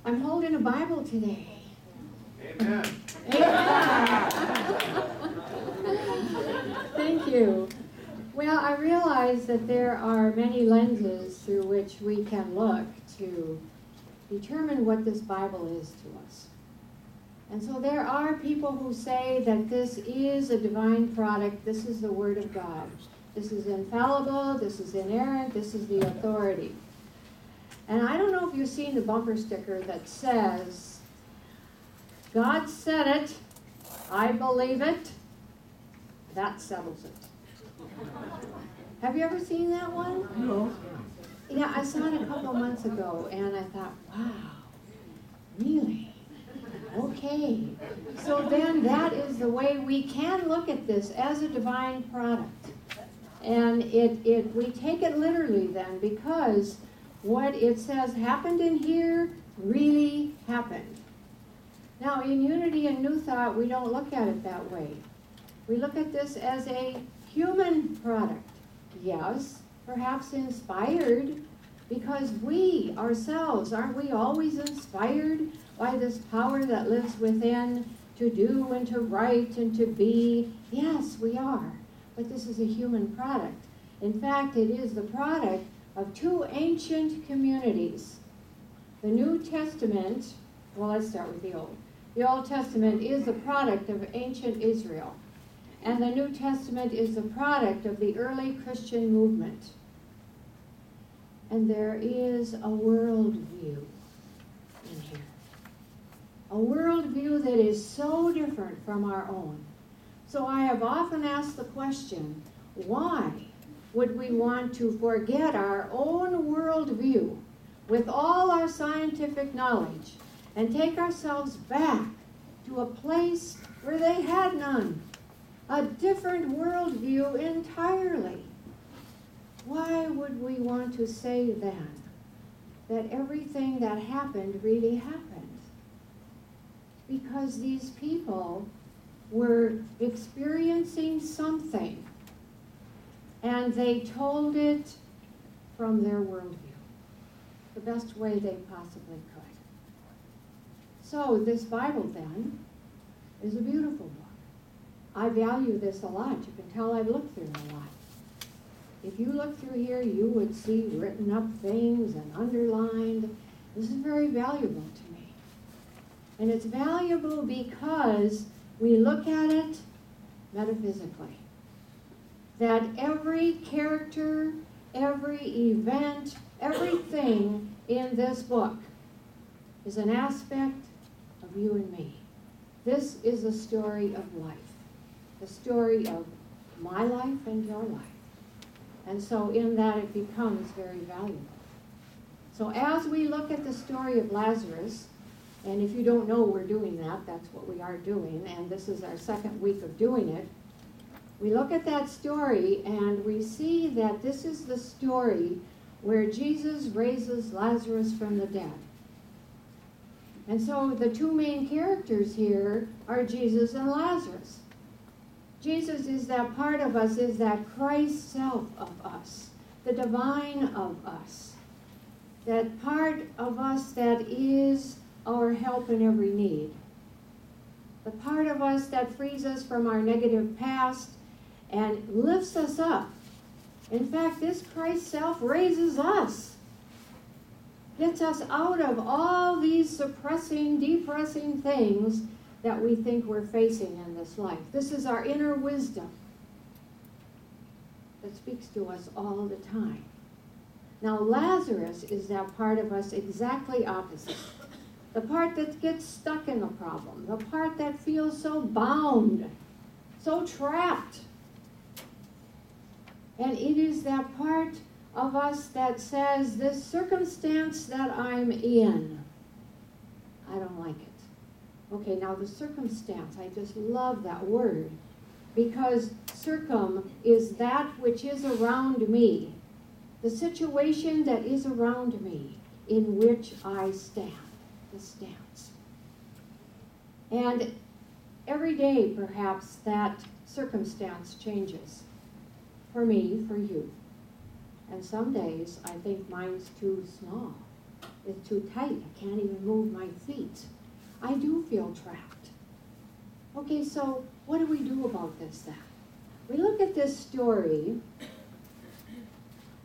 I'm holding a Bible today. Amen. Thank you. Well, I realize that there are many lenses through which we can look to determine what this Bible is to us. And so there are people who say that this is a divine product, this is the Word of God. This is infallible, this is inerrant, this is the authority. And I don't know if you've seen the bumper sticker that says, God said it, I believe it, that settles it. Have you ever seen that one? No. Yeah, I saw it a couple of months ago, and I thought, wow, really? Okay. So then that is the way we can look at this as a divine product. And we take it literally then, because what it says happened in here really happened. Now, in Unity and New Thought, we don't look at it that way. We look at this as a human product. Yes, perhaps inspired, because we ourselves, aren't we always inspired by this power that lives within to do and to write and to be? Yes, we are. But this is a human product. In fact, it is the product of two ancient communities. The New Testament, well, let's start with the Old. The Old Testament is the product of ancient Israel. And the New Testament is the product of the early Christian movement. And there is a worldview in here. A worldview that is so different from our own. So I have often asked the question, why would we want to forget our own worldview with all our scientific knowledge and take ourselves back to a place where they had none? A different worldview entirely. Why would we want to say then that everything that happened really happened? Because these people were experiencing something, and they told it from their worldview, the best way they possibly could. So this Bible then is a beautiful book. I value this a lot. You can tell I've looked through it a lot. If you look through here, you would see written up things and underlined. This is very valuable to me. And it's valuable because we look at it metaphysically. That every character, every event, everything in this book is an aspect of you and me. This is a story of life. The story of my life and your life. And so in that it becomes very valuable. So as we look at the story of Lazarus, and if you don't know we're doing that, that's what we are doing, and this is our second week of doing it, we look at that story and we see that this is the story where Jesus raises Lazarus from the dead. And so the two main characters here are Jesus and Lazarus. Jesus is that part of us, is that Christ self of us, the divine of us, that part of us that is our help in every need, the part of us that frees us from our negative past and lifts us up. In fact, this Christ self raises us, gets us out of all these suppressing, depressing things that we think we're facing in this life. This is our inner wisdom that speaks to us all the time. Now, Lazarus is that part of us exactly opposite. The part that gets stuck in the problem, the part that feels so bound, so trapped. And it is that part of us that says, this circumstance that I'm in, I don't like it. Okay, now the circumstance, I just love that word, because circum is that which is around me, the situation that is around me in which I stand, the stance. And every day, perhaps, that circumstance changes. For me, for you. And some days, I think mine's too small. is too tight. I can't even move my feet. I do feel trapped. Okay, so what do we do about this then? We look at this story,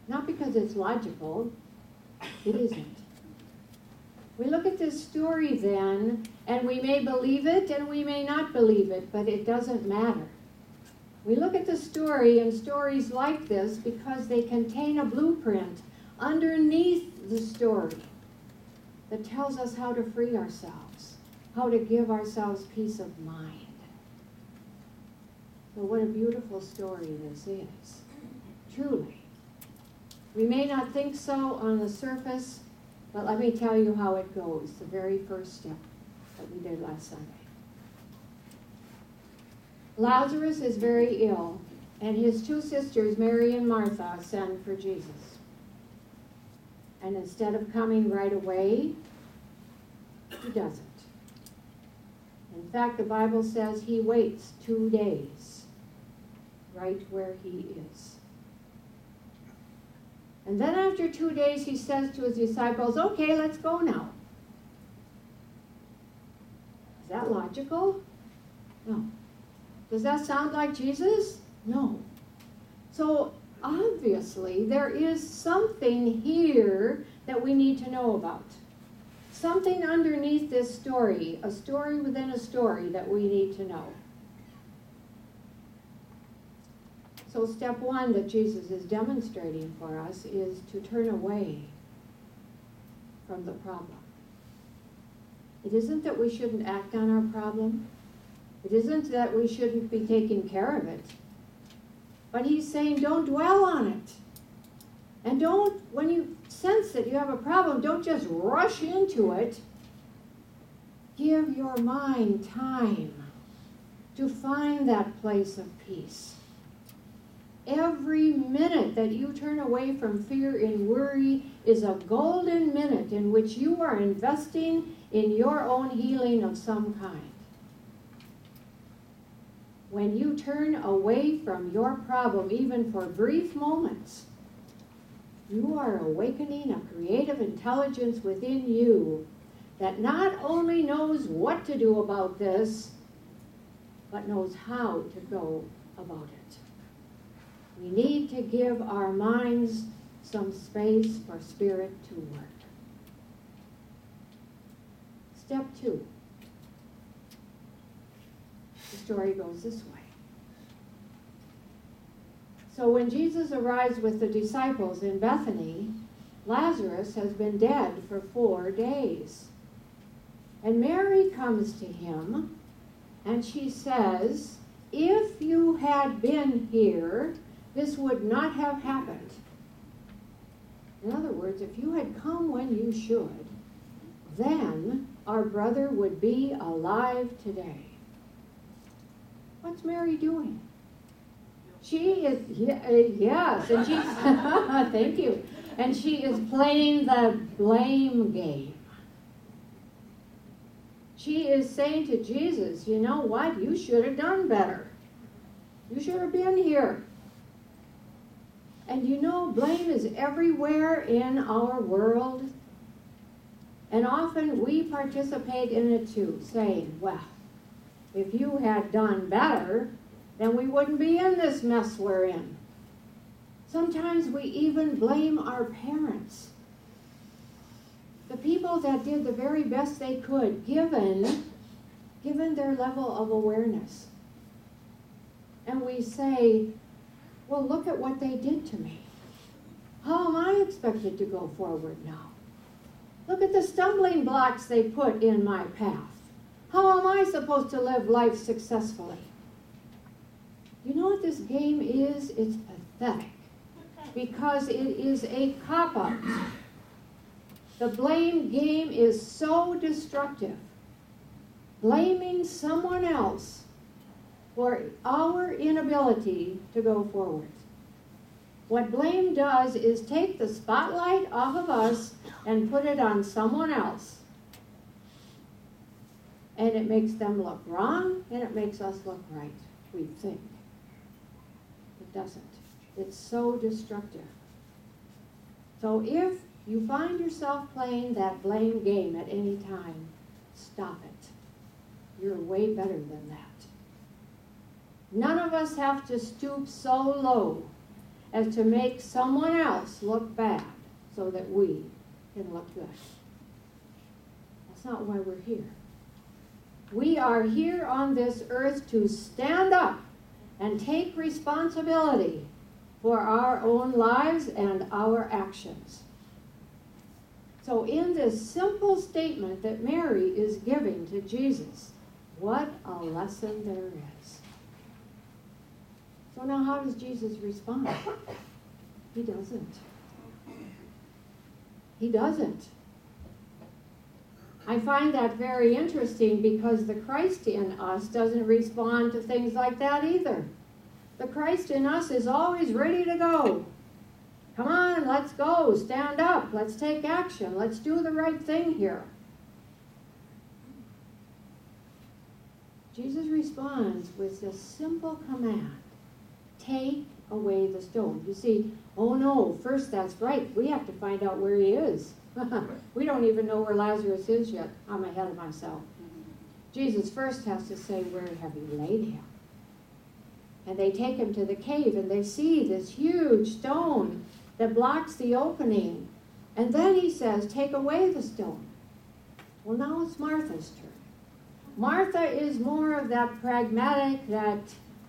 not because it's logical, it isn't. We look at this story then, and we may believe it and we may not believe it, but it doesn't matter. We look at the story and stories like this because they contain a blueprint underneath the story that tells us how to free ourselves, how to give ourselves peace of mind. So what a beautiful story this is, truly. We may not think so on the surface, but let me tell you how it goes, the very first step that we did last Sunday. Lazarus is very ill, and his two sisters, Mary and Martha, send for Jesus. And instead of coming right away, he doesn't. In fact, the Bible says he waits 2 days right where he is. And then after 2 days, he says to his disciples, okay, let's go now. Is that logical? No. Does that sound like Jesus? No. So obviously, there is something here that we need to know about. Something underneath this story, a story within a story that we need to know. So step one that Jesus is demonstrating for us is to turn away from the problem. It isn't that we shouldn't act on our problem. It isn't that we shouldn't be taking care of it. But he's saying don't dwell on it. And don't, when you sense that you have a problem, don't just rush into it. Give your mind time to find that place of peace. Every minute that you turn away from fear and worry is a golden minute in which you are investing in your own healing of some kind. When you turn away from your problem, even for brief moments, you are awakening a creative intelligence within you that not only knows what to do about this, but knows how to go about it. We need to give our minds some space for spirit to work. Step two. The story goes this way. So when Jesus arrives with the disciples in Bethany, Lazarus has been dead for 4 days. And Mary comes to him and she says, if you had been here, this would not have happened. In other words, if you had come when you should, then our brother would be alive today. What's Mary doing? She is, yes, and she's, thank you. And she is playing the blame game. She is saying to Jesus, you know what? You should have done better. You should have been here. And you know, blame is everywhere in our world. And often we participate in it too, saying, well, if you had done better, then we wouldn't be in this mess we're in. Sometimes we even blame our parents. The people that did the very best they could, given their level of awareness. And we say, well, look at what they did to me. How am I expected to go forward now? Look at the stumbling blocks they put in my path. How am I supposed to live life successfully? You know what this game is? It's pathetic. Because it is a cop-out. The blame game is so destructive. Blaming someone else for our inability to go forward. What blame does is take the spotlight off of us and put it on someone else. And it makes them look wrong, and it makes us look right, we think. It doesn't. It's so destructive. So if you find yourself playing that blame game at any time, stop it. You're way better than that. None of us have to stoop so low as to make someone else look bad so that we can look good. That's not why we're here. We are here on this earth to stand up and take responsibility for our own lives and our actions. So in this simple statement that Mary is giving to Jesus, what a lesson there is. So now how does Jesus respond? He doesn't. He doesn't. I find that very interesting because the Christ in us doesn't respond to things like that either. The Christ in us is always ready to go. Come on, let's go. Stand up. Let's take action. Let's do the right thing here. Jesus responds with this simple command. Take away the stone. You see, oh no, first that's right. We have to find out where he is. We don't even know where Lazarus is yet. I'm ahead of myself. Jesus first has to say, where have you laid him? And they take him to the cave and they see this huge stone that blocks the opening. And then he says, take away the stone. Well, now it's Martha's turn. Martha is more of that pragmatic, that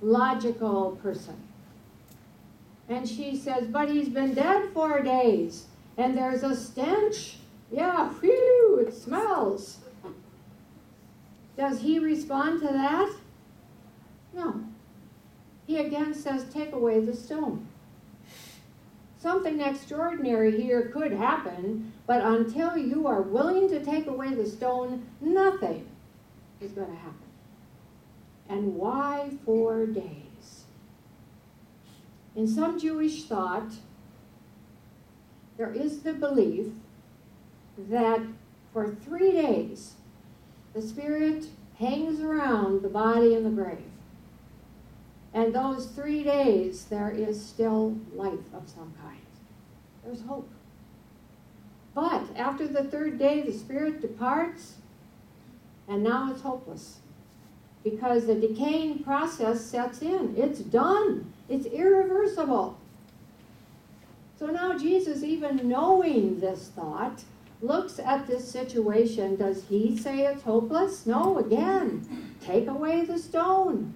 logical person. And she says, but he's been dead 4 days. And there's a stench. Yeah, whew, it smells. Does he respond to that? No. He again says, take away the stone. Something extraordinary here could happen, but until you are willing to take away the stone, nothing is going to happen. And why 4 days? In some Jewish thought, there is the belief that for 3 days, the spirit hangs around the body in the grave. And those 3 days, there is still life of some kind. There's hope. But after the 3rd day, the spirit departs, and now it's hopeless. Because the decaying process sets in. It's done. It's irreversible. So now Jesus, even knowing this thought, looks at this situation. Does he say it's hopeless? No, again, take away the stone.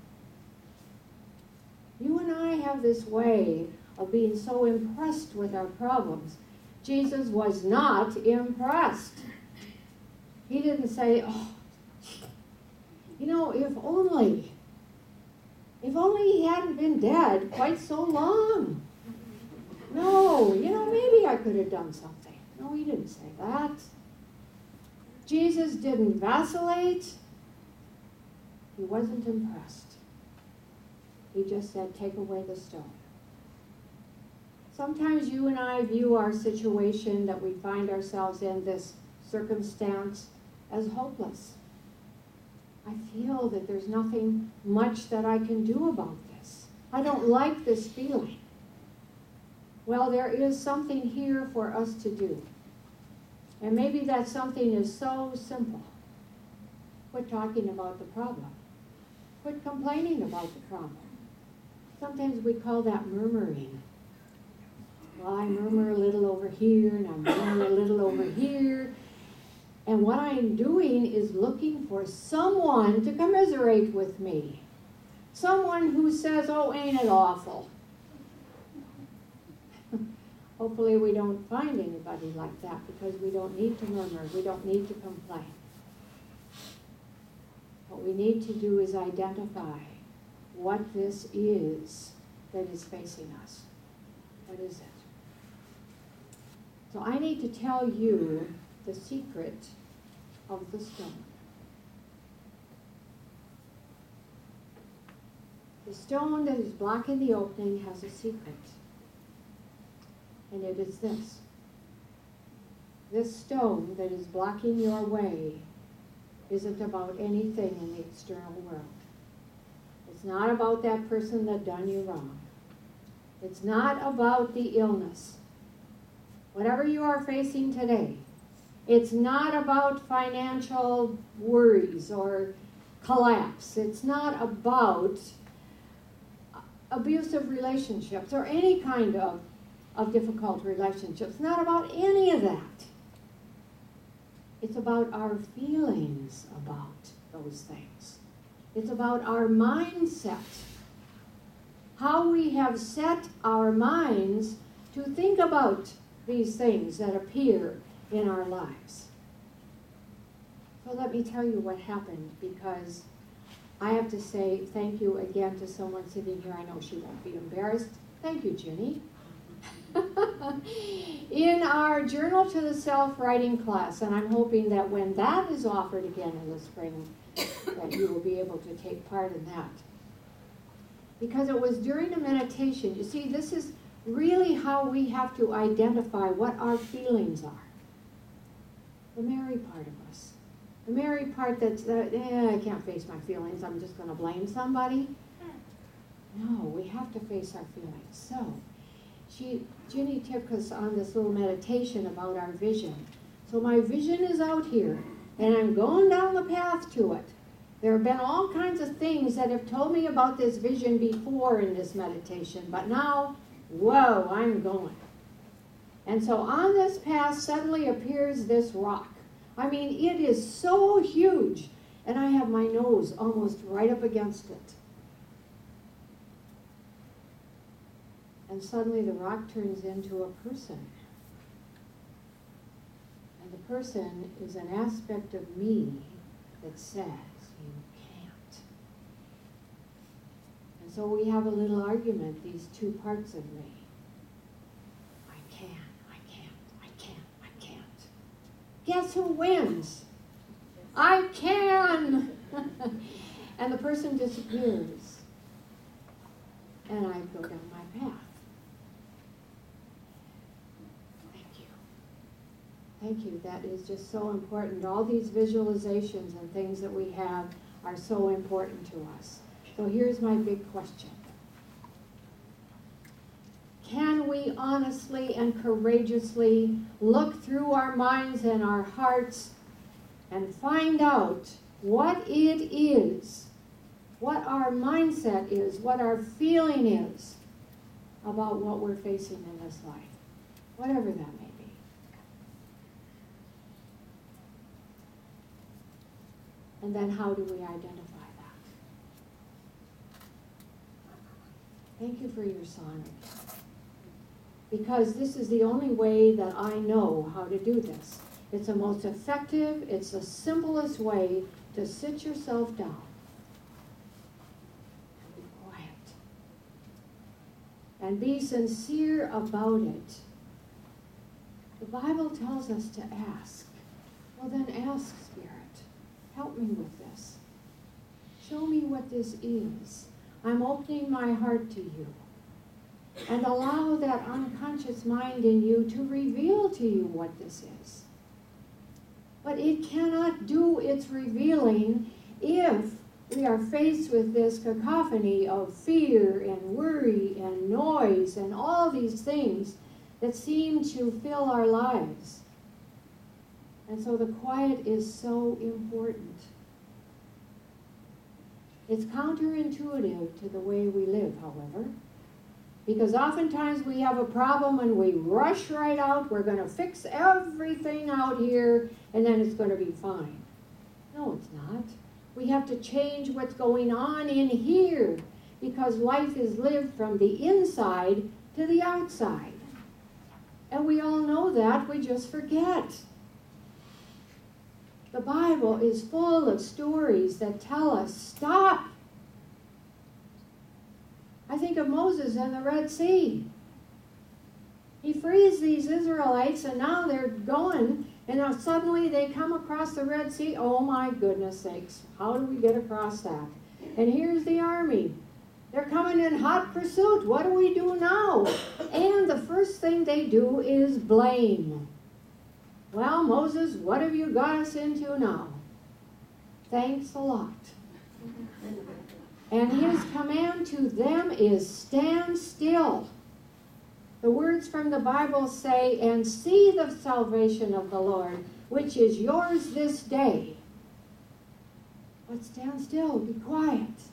You and I have this way of being so impressed with our problems. Jesus was not impressed. He didn't say, oh, you know, if only he hadn't been dead quite so long. No, you know, maybe I could have done something. No, he didn't say that. Jesus didn't vacillate. He wasn't impressed. He just said, take away the stone. Sometimes you and I view our situation that we find ourselves in, this circumstance, as hopeless. I feel that there's nothing much that I can do about this. I don't like this feeling. Well, there is something here for us to do. And maybe that something is so simple. Quit talking about the problem. Quit complaining about the problem. Sometimes we call that murmuring. Well, I murmur a little over here, and I murmur a little over here. And what I'm doing is looking for someone to commiserate with me. Someone who says, oh, ain't it awful? Hopefully we don't find anybody like that, because we don't need to murmur. We don't need to complain. What we need to do is identify what this is that is facing us. What is it? So I need to tell you the secret of the stone. The stone that is blocking the opening has a secret. And it is this. This stone that is blocking your way isn't about anything in the external world. It's not about that person that done you wrong. It's not about the illness whatever you are facing today. It's not about financial worries or collapse. It's not about abusive relationships or any kind of difficult relationships. It's not about any of that. It's about our feelings about those things. It's about our mindset. How we have set our minds to think about these things that appear in our lives. So let me tell you what happened, because I have to say thank you again to someone sitting here. I know she won't be embarrassed. Thank you, Ginny. In our Journal to the Self writing class, and I'm hoping that when that is offered again in the spring, that you will be able to take part in that. Because it was during a meditation. You see, this is really how we have to identify what our feelings are. The Mary part of us. The Mary part that's, I can't face my feelings, I'm just going to blame somebody. No, we have to face our feelings. So, Ginny took us on this little meditation about our vision. So my vision is out here, and I'm going down the path to it. There have been all kinds of things that have told me about this vision before in this meditation, but now, whoa, I'm going. And so on this path suddenly appears this rock. I mean, it is so huge, and I have my nose almost right up against it. And suddenly the rock turns into a person. And the person is an aspect of me that says, you can't. And so we have a little argument, these two parts of me. I can't. Guess who wins? I can! And the person disappears. And I go down my path. Thank you. That is just so important. All these visualizations and things that we have are so important to us. So here's my big question. Can we honestly and courageously look through our minds and our hearts and find out what it is, what our mindset is, what our feeling is about what we're facing in this life, whatever that may be? And then how do we identify that? Thank you for your sonoring. Because this is the only way that I know how to do this. It's the most effective, it's the simplest way to sit yourself down and be quiet. And be sincere about it. The Bible tells us to ask. Well then ask, Spirit. Help me with this. Show me what this is. I'm opening my heart to you. And allow that unconscious mind in you to reveal to you what this is. But it cannot do its revealing if we are faced with this cacophony of fear and worry and noise and all these things that seem to fill our lives. And so the quiet is so important. It's counterintuitive to the way we live, however. Because oftentimes we have a problem and we rush right out. We're going to fix everything out here and then it's going to be fine. No, it's not. We have to change what's going on in here because life is lived from the inside to the outside. And we all know that. We just forget. The Bible is full of stories that tell us, stop. I think of Moses and the Red Sea. He frees these Israelites and now they're going and now suddenly they come across the Red Sea. Oh my goodness sakes, how do we get across that? And here's the army. They're coming in hot pursuit. What do we do now? And the first thing they do is blame. Well, Moses, what have you got us into now? Thanks a lot. And his command to them is stand still. The words from the Bible say, "And see the salvation of the Lord, which is yours this day." But stand still, be quiet.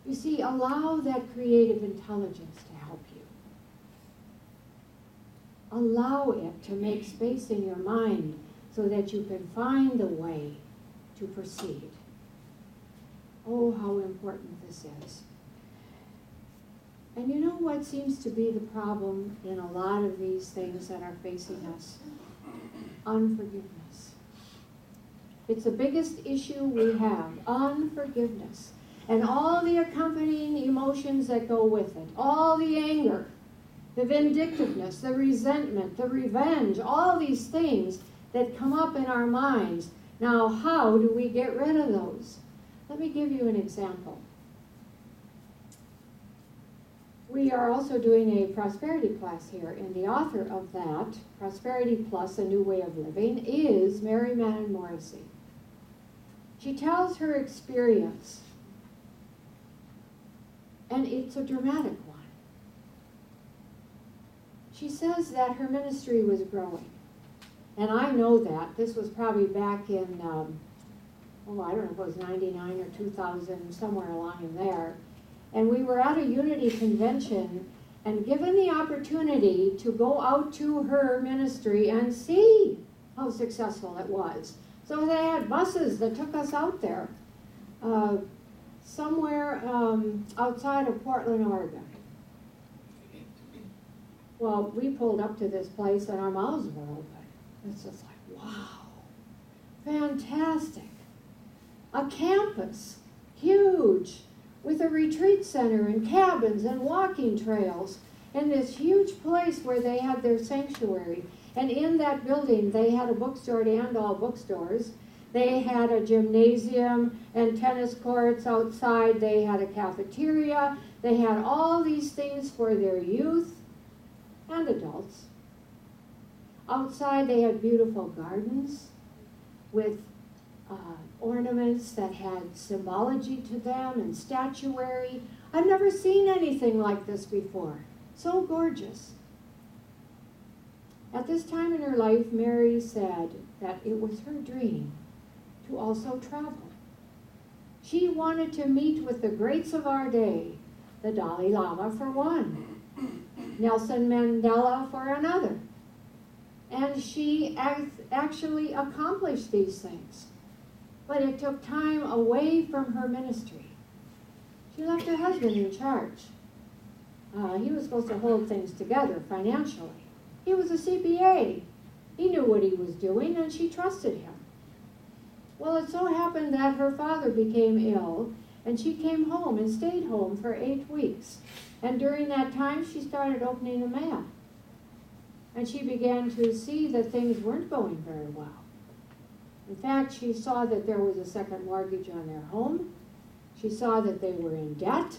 You see, allow that creative intelligence to help you. Allow it to make space in your mind so that you can find the way to proceed. Oh, how important this is. And you know what seems to be the problem in a lot of these things that are facing us? Unforgiveness. It's the biggest issue we have, unforgiveness. And all the accompanying emotions that go with it, all the anger, the vindictiveness, the resentment, the revenge, all these things that come up in our minds. Now, how do we get rid of those? Let me give you an example. We are also doing a prosperity class here, and the author of that, Prosperity Plus, A New Way of Living, is Mary Manin Morrissey. She tells her experience, and it's a dramatic one. She says that her ministry was growing, and I know that. This was probably back in, I don't know if it was 99 or 2000, somewhere along in there. And we were at a Unity convention and given the opportunity to go out to her ministry and see how successful it was. So they had buses that took us out there, somewhere outside of Portland, Oregon. Well, we pulled up to this place and our mouths were open. It's just like, wow, fantastic. A campus, huge, with a retreat center and cabins and walking trails, and this huge place where they had their sanctuary. And in that building, they had a bookstore to end all bookstores. They had a gymnasium and tennis courts outside. They had a cafeteria. They had all these things for their youth and adults. Outside, they had beautiful gardens with ornaments that had symbology to them and statuary. I've never seen anything like this before. So gorgeous. At this time in her life, Mary said that it was her dream to also travel. She wanted to meet with the greats of our day, the Dalai Lama for one, Nelson Mandela for another. And she actually accomplished these things. But it took time away from her ministry. She left her husband in charge. He was supposed to hold things together financially. He was a CPA. He knew what he was doing, and she trusted him. Well, it so happened that her father became ill, and she came home and stayed home for 8 weeks. And during that time, she started opening the mail. And she began to see that things weren't going very well. In fact, she saw that there was a second mortgage on their home. She saw that they were in debt.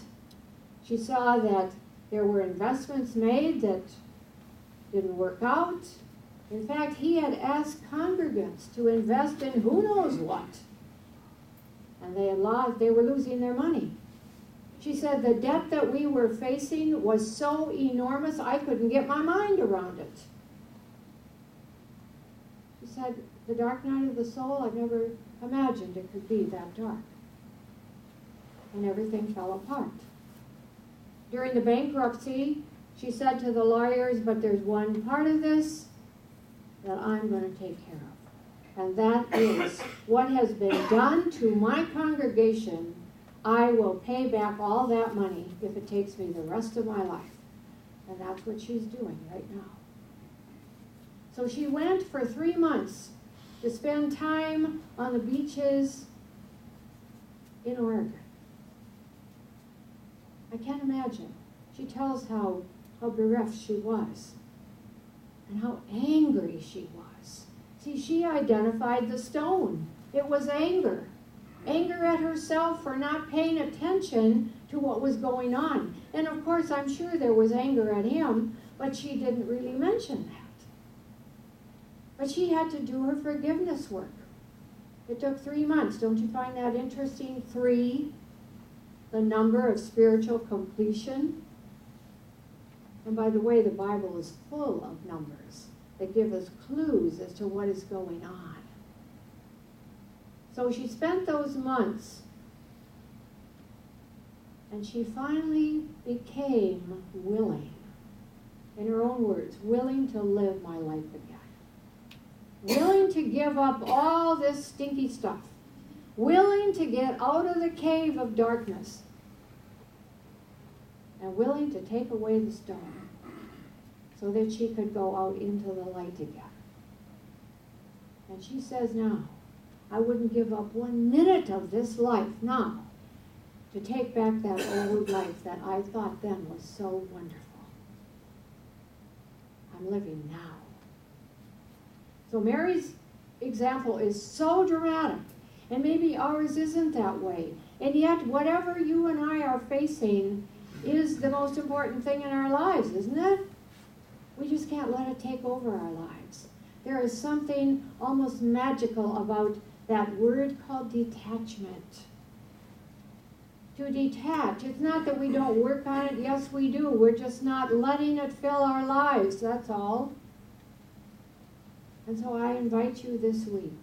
She saw that there were investments made that didn't work out. In fact, he had asked congregants to invest in who knows what. And they were losing their money. She said the debt that we were facing was so enormous I couldn't get my mind around it. She said, the dark night of the soul, I've never imagined it could be that dark. And everything fell apart. During the bankruptcy, she said to the lawyers, but there's one part of this that I'm going to take care of. And that is what has been done to my congregation. I will pay back all that money if it takes me the rest of my life. And that's what she's doing right now. So she went for 3 months to spend time on the beaches in Oregon. I can't imagine. She tells how bereft she was and how angry she was. See, she identified the stone. It was anger. Anger at herself for not paying attention to what was going on. And of course, I'm sure there was anger at him, but she didn't really mention that. But she had to do her forgiveness work. It took 3 months. Don't you find that interesting? 3, the number of spiritual completion. And by the way, the Bible is full of numbers that give us clues as to what is going on. So she spent those months, and she finally became willing, in her own words, willing to live my life again. Willing to give up all this stinky stuff. Willing to get out of the cave of darkness. And willing to take away the stone so that she could go out into the light again. And she says now, I wouldn't give up 1 minute of this life now to take back that old life that I thought then was so wonderful. I'm living now. So Mary's example is so dramatic, and maybe ours isn't that way. And yet, whatever you and I are facing is the most important thing in our lives, isn't it? We just can't let it take over our lives. There is something almost magical about that word called detachment. To detach. It's not that we don't work on it. Yes, we do. We're just not letting it fill our lives. That's all. And so I invite you this week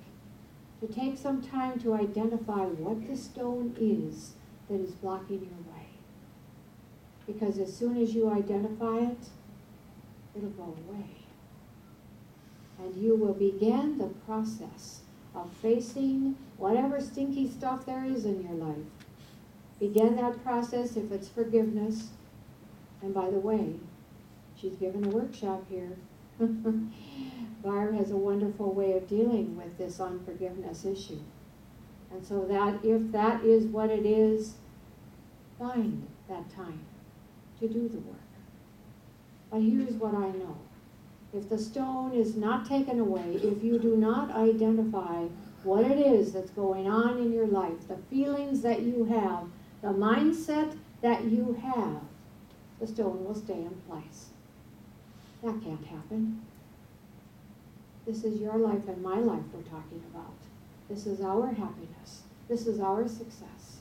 to take some time to identify what the stone is that is blocking your way. Because as soon as you identify it, it'll go away. And you will begin the process of facing whatever stinky stuff there is in your life. Begin that process if it's forgiveness. And by the way, she's given a workshop here. Barb has a wonderful way of dealing with this unforgiveness issue. And so that if that is what it is, find that time to do the work. But here's what I know. If the stone is not taken away, if you do not identify what it is that's going on in your life, the feelings that you have, the mindset that you have, the stone will stay in place. That can't happen. This is your life and my life we're talking about. This is our happiness. This is our success.